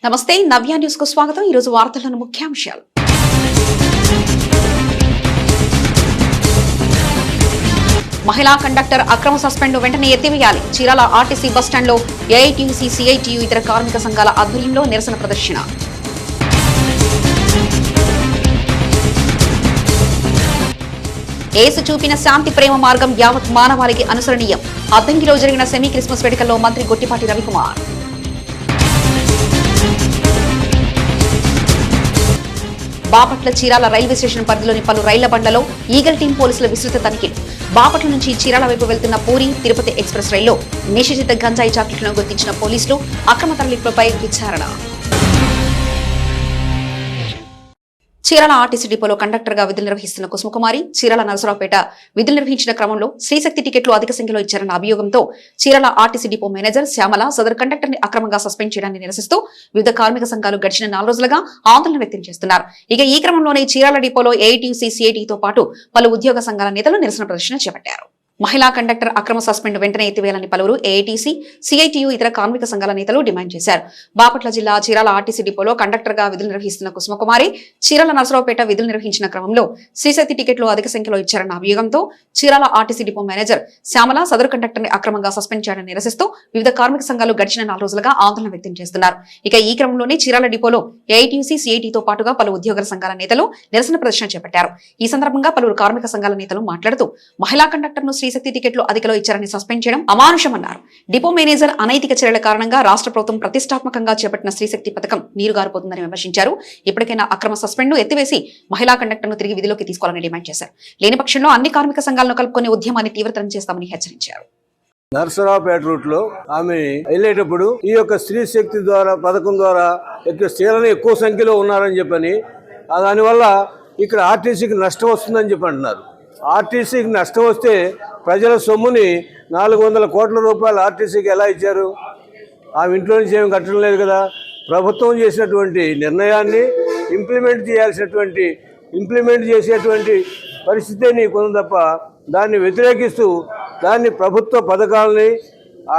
నమస్తే నవ్య న్యూస్ కు స్వాగతం। ఈ రోజు వార్తలను ముఖ్యాంశాలు। మహిళా కండక్టర్ అక్రమ సస్పెండ్ వెంటనే ఎత్తివేయాలి। చీరాల ఆర్టీసీ బస్టాండ్ లో ఏఐటీయూసీ సిఐటియు ఇతర కార్మిక సంఘాల ఆధ్వర్యంలో నిరసన ప్రదర్శన। ఏసు చూపిన శాంతి ప్రేమ మార్గం యావత్ మానవాళికి అనుసరణీయం। అద్దంకిలో జరిగిన సెమీ క్రిస్మస్ వేడుకల్లో మంత్రి గొట్టిపాటి రవికుమార్। బాపట్ల చీరాల రైల్వే స్టేషన్ పరిధిలోని పలు రైళ్ల బండ్లలో ఈగల్ టీం పోలీసుల విస్తృత తనిఖీలు। బాపట్ల నుంచి చీరాల వైపు వెళ్తున్న పూరి తిరుపతి ఎక్స్ప్రెస్ రైల్లో నిషేధిత గంజాయి చాక్లెట్లను గుర్తించిన పోలీసులు అక్రమ తరలింపులపై విచారణ। చీరాల ఆర్టీసీ డిపోలో కండక్టర్ గా విధులు నిర్వహిస్తున్న కుసుమకుమారి చీరాల నరసరావుపేట విధులు నిర్వహించిన క్రమంలో శ్రీశక్తి టికెట్లు అధిక సంఖ్యలో ఇచ్చారన్న అభియోగంతో Chirala RTC depot manager Shyamala సదరు కండక్టర్ ని అక్రమంగా సస్పెండ్ చేయడాన్ని నిరసిస్తూ వివిధ కార్మిక సంఘాలు గడిచిన 4 రోజులుగా ఆందోళన వ్యక్తం చేస్తున్నారు। ఇక ఈ క్రమంలోనే చీరాల డిపోలో ఏఐటీయూసీ సిఐటితో పాటు పలు ఉద్యోగ సంఘాల నేతలు నిరసన ప్రదర్శన చేపట్టారు। మహిళా కండక్టర్ అక్రమ సస్పెండ్ వెంటనే ఎత్తివేయాలని పలువురు ఏఐటీసీ సిఐటియు ఇతర కార్మిక సంఘాల నేతలు డిమాండ్ చేశారు। బాపట్ల జిల్లా చీరాల ఆర్టీసీ డిపోలో కండక్టర్ గా విధులు నిర్వహిస్తున్న కుసుమకుమారి చీరాల నరసరావుపేట విధులు నిర్వహించిన క్రమంలో శ్రీశక్తి టికెట్లు అధిక సంఖ్యలో ఇచ్చారన్న అభియోగంతో Chirala RTC depot manager Shyamala సదరు కండక్టర్ ని అక్రమంగా సస్పెండ్ చేయడాన్ని నిరసిస్తూ వివిధ కార్మిక సంఘాలు గడిచిన 4 రోజులుగా ఆందోళన వ్యక్తం చేస్తున్నారు। ఇక ఈ క్రమంలోనే చీరాల డిపోలో ఏఐటీయూసీ సిఐటితో పాటుగా పలు ఉద్యోగుల సంఘాల నేతలు నిరసన ప్రదర్శన చేపట్టారు। ఈ సందర్భంగా పలువురు కార్మిక సంఘాల నేతలు మాట్లాడుతూ మహిళా కండక్టర్ ను శ్రీశక్తి టికెట్లు అధికలో ఇచ్చారని సస్పెండ్ చేయడం అమానుషమన్నారు। డిపో మేనేజర్ అనైతిక చర్యల కారణంగా రాష్ట్ర ప్రభుత్వం ప్రతిష్టాత్మకంగా చేపట్టిన శ్రీశక్తి పథకం నీరుగారిపోతుందని విమర్శించారు। ఇప్పటికైనా అక్రమ సస్పెండ్ ను ఎత్తివేసి మహిళా కండక్టర్ ను తిరిగి విధిలోకి తీసుకోవాలని డిమాండ్ చేశారు। లేని పక్షంలో అన్ని కార్మిక సంఘాలను కలుపుకొని ఉద్యమాన్ని తీవ్రతరం చేస్తామని హెచ్చరించారు। నరసరావుపేట రూట్ లో ఆమె వెళ్ళేటప్పుడు ఈ యొక్క స్త్రీ శక్తి ద్వారా పథకం ద్వారా స్త్రీలను ఎక్కువ సంఖ్యలో ఉన్నారని చెప్పని దానివల్ల ఇక్కడ ఆర్టీసీకి నష్టం వస్తుందని చెప్పి అంటున్నారు। ఆర్టీసీకి నష్టం వస్తే ప్రజల సొమ్ముని 400 కోట్ల రూపాయలు ఆర్టీసీకి ఎలా ఇచ్చారు? ఆమె ఇంట్లో నుంచి ఏమి కట్టడం లేదు కదా। ప్రభుత్వం చేసినటువంటి నిర్ణయాన్ని ఇంప్లిమెంట్ చేసేటువంటి పరిస్థితే నీకు ఉంది తప్ప దాన్ని వ్యతిరేకిస్తూ దాన్ని ప్రభుత్వ పథకాలని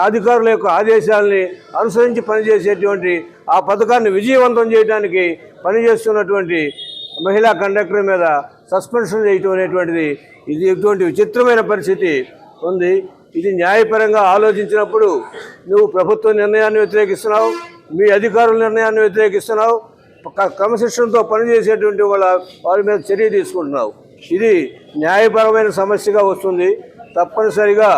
అధికారుల యొక్క ఆదేశాలని అనుసరించి పనిచేసేటువంటి ఆ పథకాన్ని విజయవంతం చేయడానికి పనిచేస్తున్నటువంటి మహిళా కండక్టర్ మీద సస్పెన్షన్ చేయటం అనేటువంటిది ఇది ఇటువంటి విచిత్రమైన పరిస్థితి ఉంది। ఇది న్యాయపరంగా ఆలోచించినప్పుడు నువ్వు ప్రభుత్వ నిర్ణయాన్ని వ్యతిరేకిస్తున్నావు, మీ అధికారుల నిర్ణయాన్ని వ్యతిరేకిస్తున్నావు, క్రమశిక్షణతో పనిచేసేటువంటి వాళ్ళ మీద చర్య తీసుకుంటున్నావు। ఇది న్యాయపరమైన సమస్యగా వస్తుంది। తప్పనిసరిగా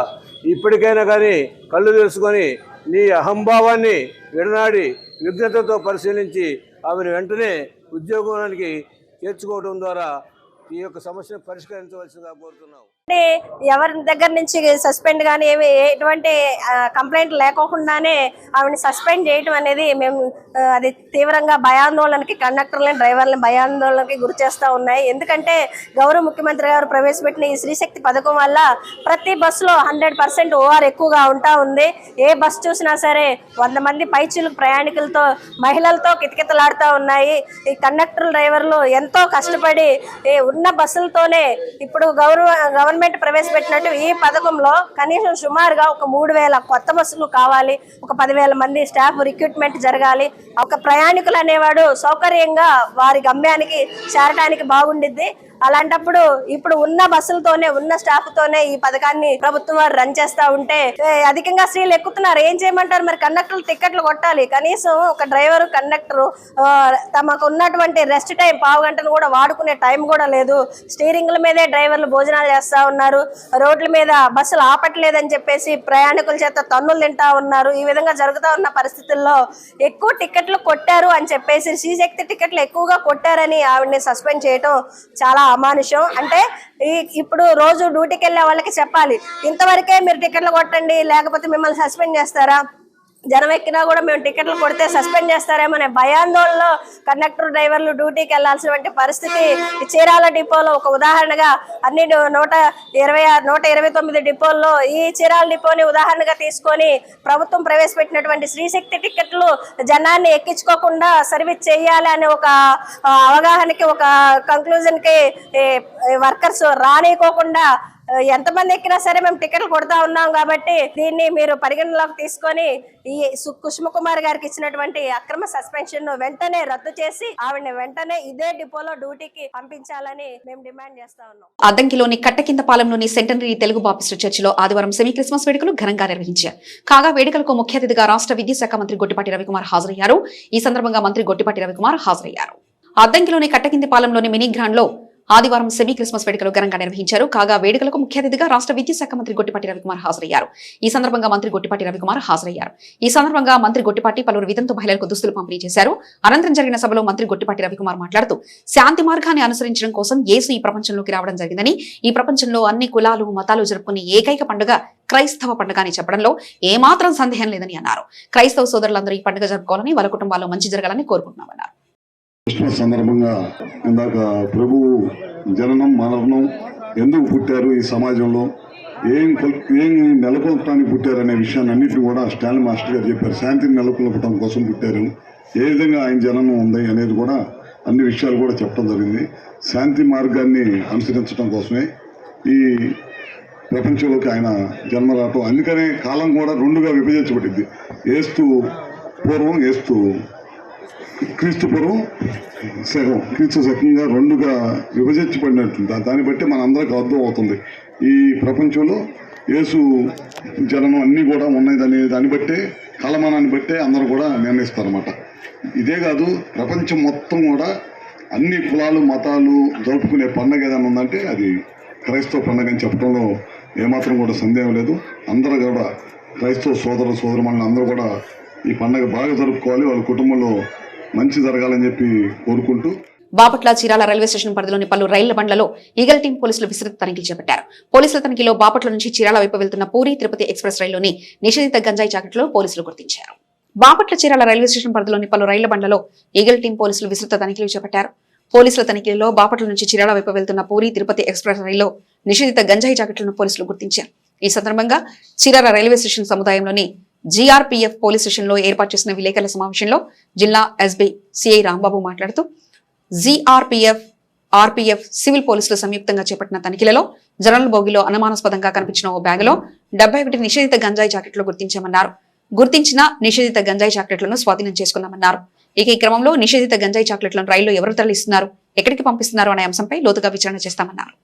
ఇప్పటికైనా కానీ కళ్ళు తెలుసుకొని నీ అహంభావాన్ని విడనాడి విఘ్నతతో పరిశీలించి ఆమెను వెంటనే ఉద్యోగానికి చేర్చుకోవడం ద్వారా ఈ యొక్క సమస్యను పరిష్కరించవలసిందిగా కోరుతున్నాం। ఎవరి దగ్గర నుంచి సస్పెండ్ కానీ ఎటువంటి కంప్లైంట్ లేకోకుండానే ఆవిడని సస్పెండ్ చేయడం అనేది మేము అది తీవ్రంగా భయాందోళనకి కండక్టర్లని డ్రైవర్లని భయాందోళనకి గురి చేస్తూ ఉన్నాయి। ఎందుకంటే గౌరవ ముఖ్యమంత్రి గారు ప్రవేశపెట్టిన ఈ శ్రీశక్తి పథకం వల్ల ప్రతి బస్సులో 100% ఓఆర్ ఎక్కువగా ఉంటా ఉంది। ఏ బస్సు చూసినా సరే 100 మంది పైచీలకు ప్రయాణికులతో మహిళలతో కితకితలాడుతూ ఉన్నాయి। ఈ కండక్టర్ డ్రైవర్లు ఎంతో కష్టపడి ఉన్న బస్సులతోనే ఇప్పుడు గవర్నమెంట్ ప్రవేశపెట్టినట్టు ఈ పథకంలో కనీసం సుమారుగా ఒక 3000 కొత్త బస్సులు కావాలి, ఒక 10,000 మంది స్టాఫ్ రిక్రూట్మెంట్ జరగాలి। ఒక ప్రయాణికులు అనేవాడు సౌకర్యంగా వారి గమ్యానికి చేరడానికి బాగుండిద్ది। అలాంటప్పుడు ఇప్పుడు ఉన్న బస్సులతోనే ఉన్న స్టాఫ్ తోనే ఈ పథకాన్ని ప్రభుత్వం వారు రన్ చేస్తా ఉంటే అధికంగా స్త్రీలు ఎక్కుతున్నారు। ఏం చేయమంటారు మరి? కండక్టర్లు టికెట్లు కొట్టాలి, కనీసం ఒక డ్రైవర్ కండక్టర్ తమకు ఉన్నటువంటి రెస్ట్ టైం 1/2 గంటను కూడా వాడుకునే టైం కూడా లేదు। స్టీరింగ్ల మీదే డ్రైవర్లు భోజనాలు చేస్తా ఉన్నారు, రోడ్ల మీద బస్సులు ఆపట్లేదని చెప్పేసి ప్రయాణికుల చేత తన్నులు తింటా ఉన్నారు। ఈ విధంగా జరుగుతూ ఉన్న పరిస్థితుల్లో ఎక్కువ టికెట్లు కొట్టారు అని చెప్పేసి శ్రీశక్తి టికెట్లు ఎక్కువగా కొట్టారని ఆవిడని సస్పెండ్ చేయడం చాలా అమానుషం। అంటే ఇప్పుడు రోజు డ్యూటీకి వెళ్ళే వాళ్ళకి చెప్పాలి, ఇంతవరకే మీరు టికెట్లు కొట్టండి లేకపోతే మిమ్మల్ని సస్పెండ్ చేస్తారా, జనం ఎక్కినా కూడా మేము టికెట్లు కొడితే సస్పెండ్ చేస్తారేమనే భయాందోళనలో కండక్టర్ డ్రైవర్లు డ్యూటీకి వెళ్లాల్సినటువంటి పరిస్థితి చీరాల డిపోలో ఒక ఉదాహరణగా అన్ని 129 డిపోల్లో ఈ చీరాల డిపోని ఉదాహరణగా తీసుకొని ప్రభుత్వం ప్రవేశపెట్టినటువంటి శ్రీశక్తి టికెట్లు జనాన్ని ఎక్కించుకోకుండా సర్వీస్ చేయాలి అనే ఒక అవగాహనకి ఒక కంక్లూజన్కి వర్కర్స్ రానికోకుండా ఎంతమంది ఎక్కినా సరే మేము టికెట్లు కొడతా ఉన్నాం కాబట్టి దీన్ని మీరు పరిగణలోకి తీసుకొని ఈ కుసుమకుమారి గారికి ఇచ్చినటువంటి అక్రమ సస్పెన్షన్ వెంటనే రద్దు చేసి ఆవిడని వెంటనే ఇదే డిపోలో డ్యూటీకి పంపించాలని మేము డిమాండ్ చేస్తా ఉన్నాం. అద్దంకిలోని కట్టకిందపాలెంలోని సెంటనరీ తెలుగు బాప్టిస్టు చర్చిలో ఆదివారం సెమీ క్రిస్మస్ వేడుకలు ఘనంగా నిర్వహించారు. కాగా వేడుకలకు ముఖ్య అతిథిగా రాష్ట్ర విద్యాశాఖ మంత్రి గొట్టిపాటి రవికుమార్ హాజరయ్యారు. ఈ సందర్భంగా మంత్రి గొట్టిపాటి రవికుమార్ హాజరయ్యారు. అద్దంకిలోని కట్టకిందపాలెంలోని మినీ గ్రాండ్ లో ఆదివారం సెమీ క్రిస్మస్ వేడుకలు ఘనంగా నిర్వహించారు. కాగా వేడుకలకు ముఖ్య అతిథిగా రాష్ట్ర విద్యాశాఖ మంత్రి గొట్టిపాటి రవికుమార్ హాజరయ్యారు. ఈ సందర్భంగా మంత్రి గొట్టిపాటి రవికుమార్ హాజరయ్యారు. ఈ సందర్భంగా మంత్రి గొట్టిపాటి పలువురు వితంతు మహిళలకు దుస్తులు పంపిణీ చేశారు. అనంతరం జరిగిన సభలో మంత్రి గొట్టిపాటి రవికుమార్ మాట్లాడుతూ శాంతి మార్గాన్ని అనుసరించడం కోసం యేసు ఈ ప్రపంచంలోకి రావడం జరిగిందని, ఈ ప్రపంచంలో అన్ని కులాలు మతాలు జరుపుకునే ఏకైక పండుగ క్రైస్తవ పండుగ అని చెప్పడంలో ఏమాత్రం సందేహం లేదని అన్నారు. క్రైస్తవ సోదరులందరూ ఈ పండుగ జరుపుకోవాలని, వాళ్ళ కుటుంబాల్లో మంచి జరగాలని కోరుకుంటున్నామన్నారు. క్రిస్మస్ సందర్భంగా ఇందాక ప్రభు జననం మరణం ఎందుకు పుట్టారు, ఈ సమాజంలో ఏం నెలకొల్పడానికి పుట్టారు అనే విషయాన్ని అన్నింటినీ కూడా స్టాలిన్ మాస్టర్ గారు చెప్పారు. శాంతిని నెలకొల్పడం కోసం పుట్టారు, ఏ విధంగా ఆయన జననం ఉంది అనేది కూడా అన్ని విషయాలు కూడా చెప్పడం జరిగింది. శాంతి మార్గాన్ని అనుసరించడం కోసమే ఈ ప్రపంచంలోకి ఆయన జన్మ రావటం. అందుకనే కాలం కూడా రెండుగా విభజించబడింది. ఏస్తు పూర్వం, క్రీస్తు పూర్వం శకం, క్రీస్తు శకంగా రెండుగా విభజించబడినట్టుంది. దాన్ని బట్టి మనందరికీ అర్థం అవుతుంది ఈ ప్రపంచంలో యేసు జననం అన్నీ కూడా ఉన్నాయి. దాన్ని బట్టే కాలమానాన్ని బట్టే అందరూ కూడా నిర్ణయిస్తారన్నమాట. ఇదే కాదు, ప్రపంచం మొత్తం కూడా అన్ని కులాలు మతాలు జరుపుకునే పండుగ ఏదైనా ఉందంటే అది క్రైస్తవ పండుగ అని చెప్పడంలో ఏమాత్రం కూడా సందేహం లేదు. అందరూ కూడా క్రైస్తవ సోదరుమణులు అందరూ కూడా ఈ పండుగ బాగా జరుపుకోవాలి, వాళ్ళ కుటుంబంలో మంచి జరగాలని చెప్పి కోరుకుంటూ బాపట్ల చీరాల రైల్వే స్టేషన్ పరిధిలోని పలు రైళ్ల బండ్లలో ఈగల్ టీం పోలీసులు విస్తృత తనిఖీలు చేపట్టారు. పోలీసుల తనిఖీలో బాపట్ల నుంచి చీరాల వైపు వెళ్తున్న పూరి తిరుపతి ఎక్స్ప్రెస్ రైల్లోని నిషేధిత గంజాయి జాకెట్లను పోలీసులు గుర్తించారు. బాపట్ల చీరాల రైల్వే స్టేషన్ పరిధిలోని పలు రైళ్ల బండ్లలో ఈగల్ టీం పోలీసులు విస్తృత తనిఖీలు చేపట్టారు. పోలీసుల తనిఖీలో బాపట్ల నుంచి చీరాల వైపు వెళ్తున్న పూరి తిరుపతి ఎక్స్ప్రెస్ రైల్లో నిషేధిత గంజాయి జాకెట్లను పోలీసులు గుర్తించారు. ఈ సందర్భంగా చీరాల రైల్వే స్టేషన్ సముదాయంలోని జీఆర్పీఎఫ్ పోలీస్ స్టేషన్ లో ఏర్పాటు చేసిన విలేకరుల సమావేశంలో జిల్లా ఎస్బీ సిఐ రాంబాబు మాట్లాడుతూ జీఆర్పీఎఫ్, ఆర్పీఎఫ్, సివిల్ పోలీసులు సంయుక్తంగా చేపట్టిన తనిఖీలలో జనరల్ బోగిలో అనుమానాస్పదంగా కనిపించిన ఓ బ్యాగులో 71 నిషేధిత గంజాయి జాకెట్లు గుర్తించామన్నారు. గుర్తించిన నిషేధిత గంజాయి చాక్లెట్లను స్వాధీనం చేసుకున్నామన్నారు. ఇక ఈ క్రమంలో నిషేధిత గంజాయి చాక్లెట్లను రైల్లో ఎవరు తరలిస్తున్నారు, ఎక్కడికి పంపిస్తున్నారు అనే అంశంపై లోతుగా విచారణ చేస్తామన్నారు.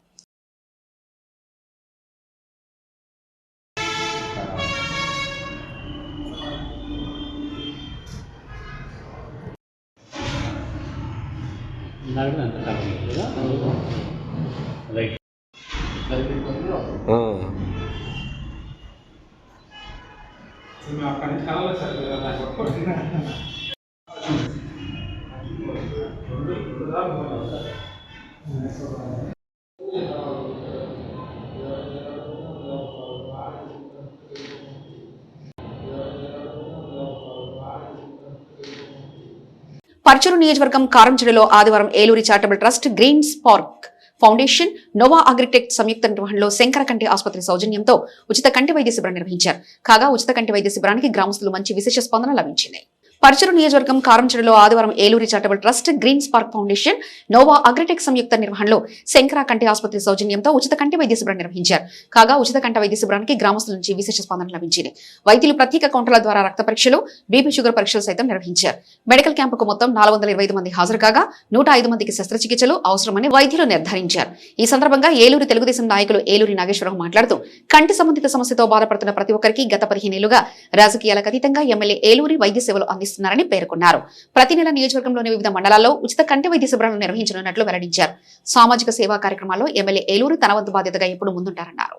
పర్చూరు నియోజకవర్గం కారంచెడులో ఆదివారం Eluri charitable trust, green spark foundation, nova agritech సంయుక్త నిర్వహణలో శంకర కంటి ఆసుపత్రి సౌజన్యంతో ఉచిత కంటి వైద్య శిబిరం నిర్వహించారు. కాగా ఉచిత కంటి వైద్య శిబిరానికి గ్రామస్తులు మంచి విశేష స్పందన లభించింది. పర్చూరు నియోజకవర్గం కారంచెడులో ఆదివారం Eluri charitable trust, green spark foundation, nova agritech సంయుక్త నిర్వహణలో శంకర కంటి ఆసుపత్రి సౌజన్యంతో ఉచిత కంటి వైద్య శిబిరం నిర్వహించారు. కాగా ఉచిత కంటి వైద్య శిబిరానికి గ్రామస్తుల నుంచి విశేష స్పందన లభించింది. వైద్యులు ప్రత్యేక కౌంటర్ల ద్వారా రక్త పరీక్షలు, బీపీ షుగర్ పరీక్షలు సైతం నిర్వహించారు. మెడికల్ క్యాంపుకు మొత్తం 425 మంది హాజరు కాగా 105 మందికి శస్త్రచికిత్సలు అవసరమని వైద్యులు నిర్ధారించారు. ఈ సందర్భంగా ఏలూరు తెలుగుదేశం నాయకులు ఏలూరి నాగేశ్వరరావు మాట్లాడుతూ కంటి సంబంధిత సమస్యతో బాధపడుతున్న ప్రతి ఒక్కరికి గత 15 ఏళ్లుగా రాజకీయాలకు అతీతంగా ఎమ్మెల్యే ఏలూరి వైద్య సేవలు అందిస్తున్నారని పేర్కొన్నారు. ప్రతి నెల నియోజకవర్గంలోని వివిధ మండలాల్లో ఉచిత కంటి వైద్య శిబిరాలను నిర్వహించనున్నట్లు వెల్లడించారు. సామాజిక సేవా కార్యక్రమాల్లో ఎమ్మెల్యే ఏలూరు తన వంతు బాధ్యతగా ఎప్పుడు ముందుంటారన్నారు.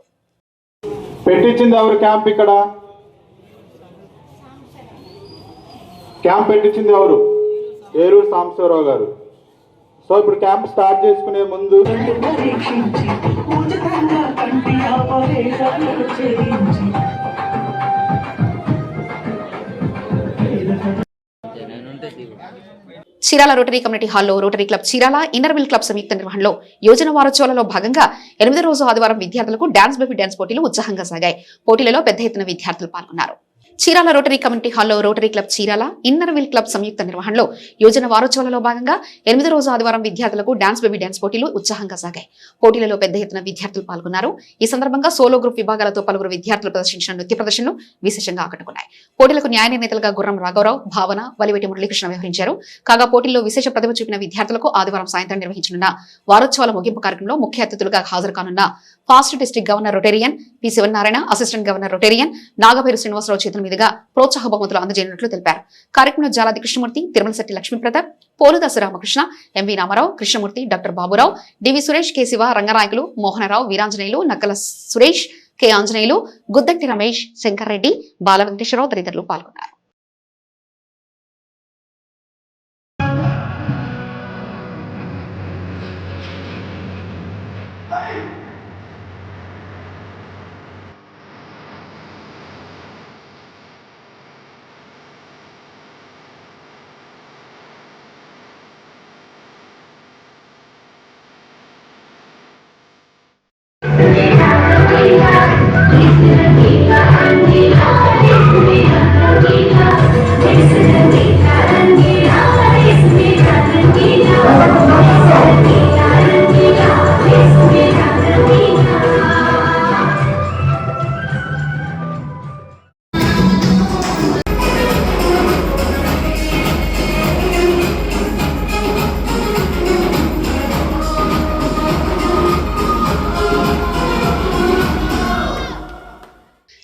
పెట్టించింది ఎవరు క్యాంప్? ఇక్కడ క్యాంప్ పెట్టించింది ఎవరు? ఏలూరు సాంబశివరావు గారు. సో ఇప్పుడు క్యాంప్ స్టార్ట్ చేసుకునే ముందు చీరాల రోటరీ కమ్యూనిటీ హాల్లో Rotary Club Chirala, Inner Wheel Club సంయుక్త నిర్వహణలో యోజన వారోత్సవాలలో భాగంగా 8వ రోజు ఆదివారం విద్యార్థులకు డాన్స్ బేబీ డాన్స్ పోటీలు ఉత్సాహంగా సాగాయి. పోటీలలో పెద్ద ఎత్తున విద్యార్థులు పాల్గొన్నారు. చీరాల రోటరీ కమ్యూనిటీ హాల్లో Rotary Club Chirala Inner Wheel Club సంయుక్త నిర్వహణలో యోజన వారోత్సవాలలో భాగంగా 8వ రోజు ఆదివారం విద్యార్థులకు డాన్స్ బేబీ డాన్స్ పోటీలు ఉత్సాహంగా సాగాయి. పోటీలలో పెద్ద ఎత్తున విద్యార్థులు పాల్గొన్నారు. ఈ సందర్భంగా సోలో గ్రూప్ విభాగాలతో పలువురు విద్యార్థులు ప్రదర్శించిన నృత్య ప్రదర్శనలు విశేషంగా ఆకట్టుకున్నాయి. పోటీలకు న్యాయ నిర్ణేతలుగా గుర్రం రాఘవరావు, భావన, వలివేటి మురళీకృష్ణ వ్యవహరించారు. కాగా పోటీల్లో విశేష ప్రతిభ చూపిన విద్యార్థులకు ఆదివారం సాయంత్రం నిర్వహించనున్న వారోత్సవాల ముగింపు కార్యక్రమంలో ముఖ్య అతిథులుగా హాజరు కానున్న past district governor Rotarian P Sivanarayana, assistant governor Rotarian Nagabhairu Srinivasarao చేతుల మీదుగా ప్రోత్సాహ బహుమతులు అందజేయనున్నట్లు తెలిపారు. కార్యక్రమంలో Jaladi Krishnamurthy, Tirumalasetti Lakshmiprathap, Poludasu Ramakrishna, M V Ramarao, Krishnamurthy, doctor Baburao, D V Suresh, K Siva, Ranganayakulu, Mohanarao, Veeranjaneyulu, Nakkala Suresh, K Anjaneyulu, Guddanti Ramesh, Shankar Reddy, Bala Venkateswararao తదితరులు పాల్గొన్నారు.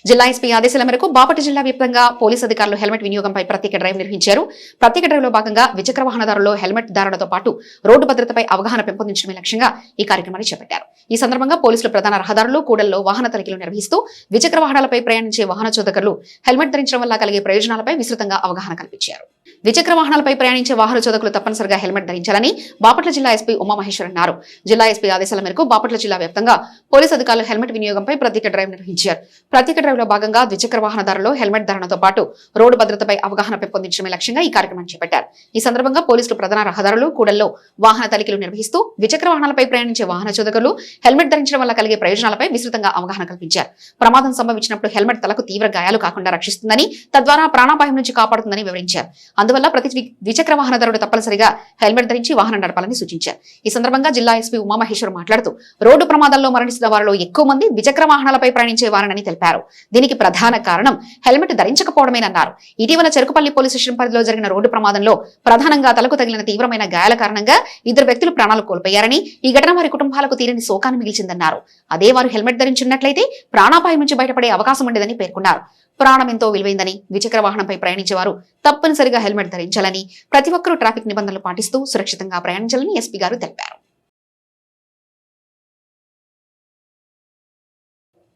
జిల్లా ఎస్పీ ఆదేశాల మేరకు బాపట్ల జిల్లా వ్యాప్తంగా పోలీసు అధికారులు హెల్మెట్ వినియోగంపై ప్రత్యేక డ్రైవ్ నిర్వహించారు. ప్రత్యేక డ్రైవ్ లో భాగంగా ద్విచక్ర వాహనదారుల్లో హెల్మెట్ ధారణతో పాటు రోడ్డు భద్రతపై అవగాహన పెంపొందించడమే లక్ష్యంగా ఈ కార్యక్రమాన్ని చేపట్టారు. ఈ సందర్భంగా పోలీసులు ప్రధాన రహదారులు, కూడల్లో వాహన తనిఖీలు నిర్వహిస్తూ ద్విచక్ర వాహనాలపై ప్రయాణించే వాహన చోదకులు హెల్మెట్ ధరించడం వల్ల కలిగే ప్రయోజనాలపై విస్తృతంగా అవగాహన కల్పించారు. ద్విచక్ర వాహనాలపై ప్రయాణించే వాహన చోదకులు తప్పనిసరిగా హెల్మెట్ ధరించాలని బాపట్ల జిల్లా ఎస్పీ ఉమామహేశ్వర్ అన్నారు. జిల్లా ఎస్పీ ఆదేశాల మేరకు బాపట్ల జిల్లా వ్యాప్తంగా పోలీసు అధికారులు హెల్మెట్ వినియోగంపై ప్రత్యేక డ్రైవ్ నిర్వహించారు. ప్రత్యేక డ్రైవ్ లో భాగంగా ద్విచక్ర వాహనదారుల్లో హెల్మెట్ ధరణతో పాటు రోడ్డు భద్రతపై అవగాహన పెంపొందించడమే లక్ష్యంగా ఈ కార్యక్రమాన్ని చేపట్టారు. ఈ సందర్భంగా పోలీసులు ప్రధాన రహదారులు, కూడల్లో వాహన తనిఖీలు నిర్వహిస్తూ ద్విచక్ర వాహనాలపై ప్రయాణించే వాహన చోదకులు హెల్మెట్ ధరించడం వల్ల కలిగే ప్రయోజనాలపై విస్తృతంగా అవగాహన కల్పించారు. ప్రమాదం సంభవించినప్పుడు హెల్మెట్ తలకు తీవ్ర గాయాలు కాకుండా రక్షిస్తుందని, తద్వారా ప్రాణాపాయం నుంచి కాపాడుతుందని వివరించారు. అందువల్ల ప్రతి ద్విచక్ర వాహనదారుడు తప్పనిసరిగా హెల్మెట్ ధరించి వాహనం నడపాలని సూచించారు. ఈ సందర్భంగా జిల్లా ఎస్పీ ఉమామహేశ్వర్ మాట్లాడుతూ రోడ్డు ప్రమాదాల్లో మరణిస్తున్న వారిలో ఎక్కువ మంది ద్విచక్ర వాహనాలపై ప్రయాణించే వారని తెలిపారు. దీనికి ప్రధాన కారణం హెల్మెట్ ధరించకపోవడమేనన్నారు. ఇటీవల చెరుకుపల్లి పోలీస్ స్టేషన్ పరిధిలో జరిగిన రోడ్డు ప్రమాదంలో ప్రధానంగా తలకు తగిలిన తీవ్రమైన గాయాల కారణంగా 2 వ్యక్తులు ప్రాణాలు కోల్పోయారని, ఈ ఘటన వారి కుటుంబాలకు తీరని శోకాన్ని మిగిల్చిందన్నారు. అదే వారు హెల్మెట్ ధరించున్నట్లయితే ప్రాణాపాయం నుంచి బయటపడే అవకాశం ఉండేదని పేర్కొన్నారు. ప్రాణం ఎంతో విలువైందని, ద్విచక్ర వాహనంపై ప్రయాణించేవారు తప్పనిసరిగా హెల్మెట్ ధరించాలని, ప్రతి ఒక్కరూ ట్రాఫిక్ నిబంధనలు పాటిస్తూ సురక్షితంగా ప్రయాణించాలని ఎస్పీ గారు తెలిపారు.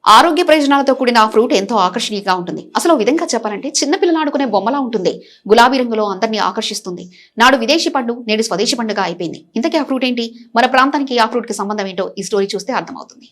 ఆరోగ్య ప్రయోజనాలతో కూడిన ఆ ఫ్రూట్ ఎంతో ఆకర్షణీయంగా ఉంటుంది. అసలు ఓ విధంగా చెప్పాలంటే చిన్నపిల్లలు ఆడుకునే బొమ్మలా ఉంటుంది. గులాబీ రంగులో అందరినీ ఆకర్షిస్తుంది. నాడు విదేశీ పండు, నేడు స్వదేశీ పండుగ అయిపోయింది. ఇంతకీ ఆ ఫ్రూట్ ఏంటి? మన ప్రాంతానికి ఆ ఫ్రూట్ కి సంబంధం ఏంటో ఈ స్టోరీ చూస్తే అర్థమవుతుంది.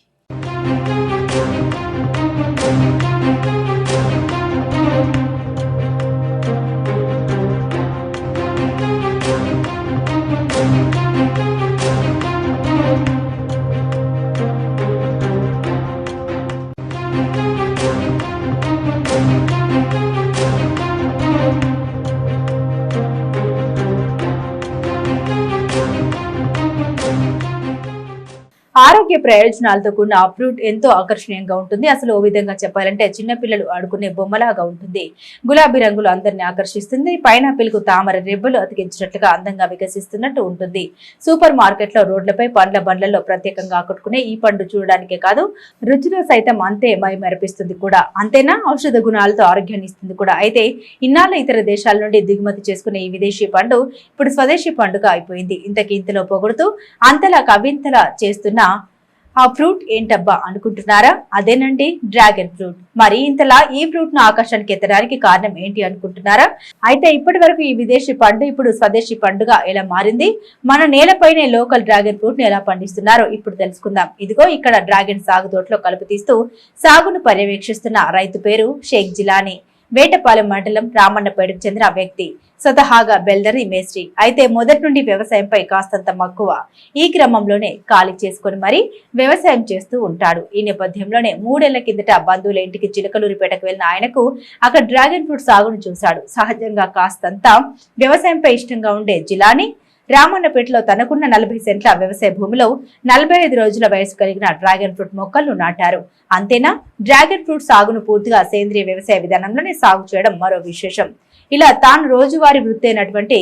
ఆరోగ్య ప్రయోజనాలతో కూడిన ఆ ఫ్రూట్ ఎంతో ఆకర్షణీయంగా ఉంటుంది. అసలు ఓ విధంగా చెప్పాలంటే చిన్నపిల్లలు ఆడుకునే బొమ్మలాగా ఉంటుంది. గులాబీ రంగులు అందరినీ ఆకర్షిస్తుంది. పైనాపిల్ కు తామర రెబ్బలు అతికించినట్లుగా అందంగా వికసిస్తున్నట్టు ఉంటుంది. సూపర్ మార్కెట్ లో, రోడ్లపై, పండ్ల బండ్లలో ప్రత్యేకంగా ఆకట్టుకునే ఈ పండు చూడడానికే కాదు, రుచిలో సైతం అంతే మైమరిపిస్తుంది కూడా. అంతేనా, ఔషధ గుణాలతో ఆరోగ్యాన్ని ఇస్తుంది కూడా. అయితే ఇన్నాళ్ళు ఇతర దేశాల నుండి దిగుమతి చేసుకునే ఈ విదేశీ పండు ఇప్పుడు స్వదేశీ పండుగ అయిపోయింది. ఇంతకి ఇంతలో పొగుడుతూ అంతలా కవింతలా చేస్తున్న ఆ ఫ్రూట్ ఏంటబ్బా అనుకుంటున్నారా? అదేనండి డ్రాగన్ ఫ్రూట్. మరి ఇంతలా ఈ ఫ్రూట్ ను ఆకర్షణకి ఎత్తడానికి కారణం ఏంటి అనుకుంటున్నారా? అయితే ఇప్పటి వరకు ఈ విదేశీ పండు ఇప్పుడు స్వదేశీ పండుగ ఎలా మారింది? మన నేలపైనే లోకల్ డ్రాగన్ ఫ్రూట్ ని ఎలా పండిస్తున్నారో ఇప్పుడు తెలుసుకుందాం. ఇదిగో ఇక్కడ డ్రాగన్ సాగు తోటలో కలుపు తీస్తూ సాగును పర్యవేక్షిస్తున్న రైతు పేరు షేక్ జిలానీ. వేటపాలెం మండలం రామన్నపేటకు చెందిన వ్యక్తి. స్వతహాగా బెల్డరీ మేస్త్రి. అయితే మొదటి నుండి వ్యవసాయంపై కాస్తంత మక్కువ. ఈ క్రమంలోనే ఖాళీ చేసుకుని మరీ వ్యవసాయం చేస్తూ ఉంటాడు. ఈ నేపథ్యంలోనే 3 ఏళ్ల కిందట బంధువుల ఇంటికి చిలకలూరిపేటకు వెళ్లిన ఆయనకు అక్కడ డ్రాగన్ ఫ్రూట్ సాగును చూశాడు. సహజంగా కాస్తంత వ్యవసాయంపై ఇష్టంగా ఉండే జిలాని రామన్నపేటలో తనకున్న 40 సెంట్ల వ్యవసాయ భూమిలో 45 రోజుల వయసు కలిగిన డ్రాగన్ ఫ్రూట్ మొక్కలను నాటారు. అంతేనా, డ్రాగన్ ఫ్రూట్ సాగును పూర్తిగా సేంద్రియ వ్యవసాయ విధానంలోనే సాగు చేయడం మరో విశేషం. ఇలా తాను రోజువారీ వృత్తి అయినటువంటి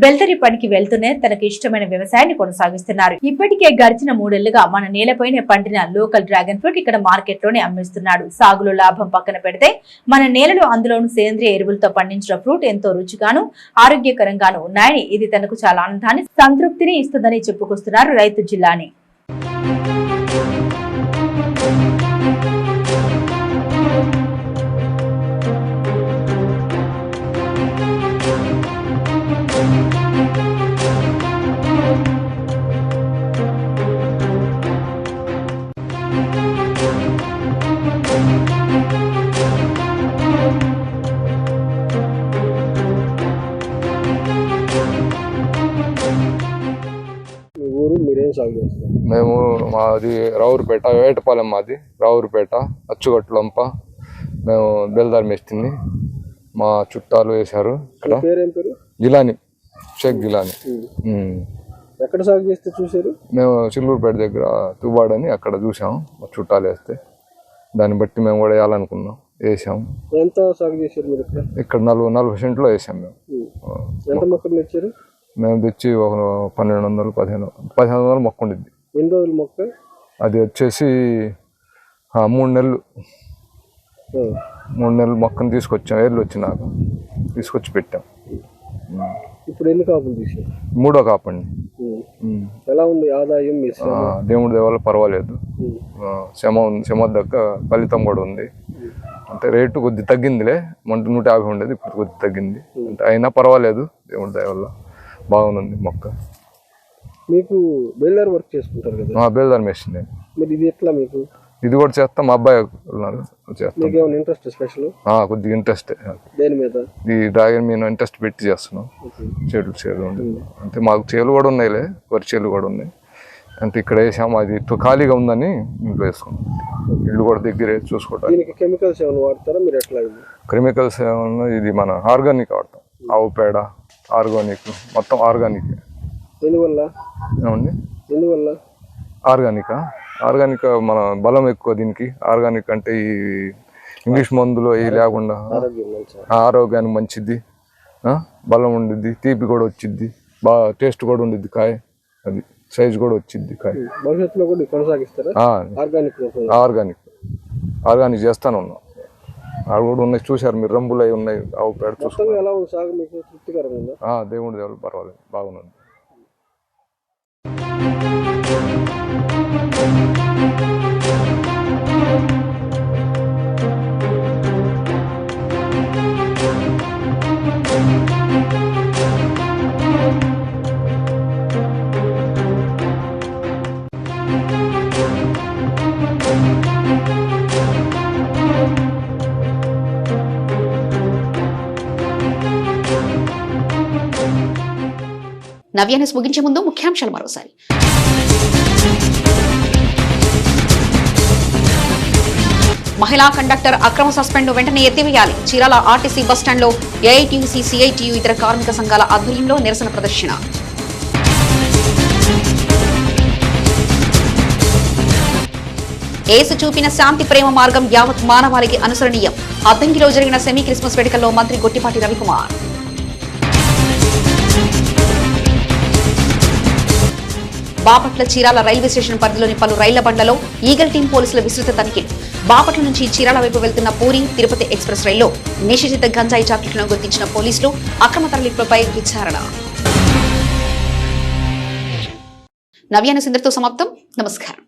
బెల్టరీ పనికి వెళ్తూనే తనకు ఇష్టమైన వ్యవసాయాన్ని కొనసాగిస్తున్నారు. ఇప్పటికే గడిచిన 3 ఏళ్లుగా మన నేలపైనే పండిన లోకల్ డ్రాగన్ ఫ్రూట్ ఇక్కడ మార్కెట్ లోనే అమ్మిస్తున్నాడు. సాగులో లాభం పక్కన పెడితే మన నేలలో అందులోనూ సేంద్రియ ఎరువులతో పండించిన ఫ్రూట్ ఎంతో రుచిగాను ఆరోగ్యకరంగాను ఉన్నాయని, ఇది తనకు చాలా ఆనందాన్ని సంతృప్తిని ఇస్తుందని చెప్పుకొస్తున్నారు రైతు జిల్లాని. మేము మాది రావురుపేట, వేటపాలెం మాది రావురుపేట, అచ్చుగట్లంప. మేము బెల్దార్ మేస్త్రిని. మా చుట్టాలు వేశారు ఇక్కడ. జిలాని, షేక్ జిలాని. ఎక్కడ సాగు చేస్తే చూసారు? మేము చిల్లూరుపేట దగ్గర తుబాడని అక్కడ చూసాము. మా చుట్టాలు వేస్తే దాన్ని బట్టి మేము కూడా వేయాలనుకున్నాం, వేసాము. ఎంత సాగు చేశారు మీరు ఇక్కడ 40 సెంట్లో వేసాం మేము. ఎంత మొక్కలు తెచ్చారు? మేము తెచ్చి ఒక 1200 మొక్క ఉండిద్ది. ఎన్ని రోజులు మొక్క? అది వచ్చేసి 3 నెలలు. 3 నెలలు మొక్కను తీసుకొచ్చాం. ఏళ్ళు వచ్చినాక తీసుకొచ్చి పెట్టాం. ఇప్పుడు ఎన్ని కాపులు తీసారు? 3వ కాపండి. ఎలా ఉంది ఆదాయం? దేవుడి దేవాల పర్వాలేదు. శ్రమ దగ్గర ఫలితం కూడా ఉంది. అంటే రేటు కొద్ది తగ్గిందిలే. 150 ఉండేది, ఇప్పుడు కొద్ది తగ్గింది. అంటే అయినా పర్వాలేదు, దేవుడి దయ వల్ల బాగుంది మొక్క. మీకు బెల్దార్ వర్క్ చేసుకుంటారు కదా? బెల్దార్ మేస్త్రి. మరి ఇది ఎట్లా మీకు? ఇది కూడా చేస్తాం. మా అబ్బాయి ఉన్నారు, చేస్తాం. మీకు ఏమైనా ఇంట్రెస్ట్ స్పెషల్? కొద్దిగా ఇంట్రెస్ట్. దేని మీద? ఈ డ్రాగన్ మీద ఇంట్రెస్ట్ పెట్టి చేస్తున్నాం. చేలు ఉంటుంది. అంటే మాకు చేలు కూడా ఉన్నాయిలే, వరి చేలు కూడా ఉన్నాయి. అంటే ఇక్కడ వేసాము. అది ఖాళీగా ఉందని ఇంట్లో వేసుకున్నాం. ఇల్లు కూడా దగ్గరే చూసుకోవటం. దీనికి కెమికల్స్ ఏమైనా వాడతారా మీరు? ఎట్లా? కెమికల్స్ ఏమన్నా ఇది మన ఆర్గానిక్ వాడతాం. ఆవు పేడ, ఆర్గానిక్, మొత్తం ఆర్గానిక్. ఎందువల్ల? ఏమండి? ఎందువల్ల ఆర్గానిక్ మన బలం ఎక్కువ దీనికి. ఆర్గానిక్ అంటే ఈ ఇంగ్లీష్ మందులు అవి లేకుండా ఆరోగ్యానికి మంచిది, బలం ఉండిద్ది, తీపి కూడా వచ్చిద్ది, బాగా టేస్ట్ కూడా ఉండిద్ది. కాయ అది సైజ్ కూడా వచ్చిద్ది. కాయ భవిష్యత్తులో కూడా కొనసాగిస్తారా? ఆర్గానిక్ చేస్తానే ఉన్నాం. అవి కూడా ఉన్నాయి, చూసారు మీరు. రంబులు అవి ఉన్నాయి, ఆవు పేడ. ఎలా ఉంది సాగు? మీకు తృప్తికరంగా ఉందా? దేవుడి దేవుడు పర్వాలేదు, బాగున్నది. నవ్య న్యూస్ ముగించే ముందు ముఖ్యాంశాలు మరోసారి. మహిళా కండక్టర్ అక్రమ సస్పెండ్ వెంటనే ఎత్తివేయాలి. చీరాల ఆర్టీసీ బస్టాండ్లో ఏఐటీయూసీ, సిఐటియు ఇతర కార్మిక సంఘాల ఆధ్వర్యంలో నిరసన ప్రదర్శన. యేసు చూపిన శాంతి ప్రేమ మార్గం యావత్ మానవాళికి అనుసరణీయం. అద్దంకిలో జరిగిన సెమీ క్రిస్మస్ వేడుకల్లో మంత్రి గొట్టిపాటి రవికుమార్. బాపట్ల చీరాల రైల్వే స్టేషన్ పరిధిలోని పలు రైళ్ల బండ్లలో ఈగల్ టీం పోలీసుల విస్తృత తనిఖీలు. బాపట్ల నుంచి చీరాల వైపు వెళ్తున్న పూరి తిరుపతి ఎక్స్ప్రెస్ రైల్లో నిషేధిత గంజాయి చాక్లెట్లను గుర్తించిన పోలీసులు. అక్రమ తరలింపులపై విచారణ. నవ్య న్యూస్ ఇంతటితో సమాప్తం. నమస్కారం.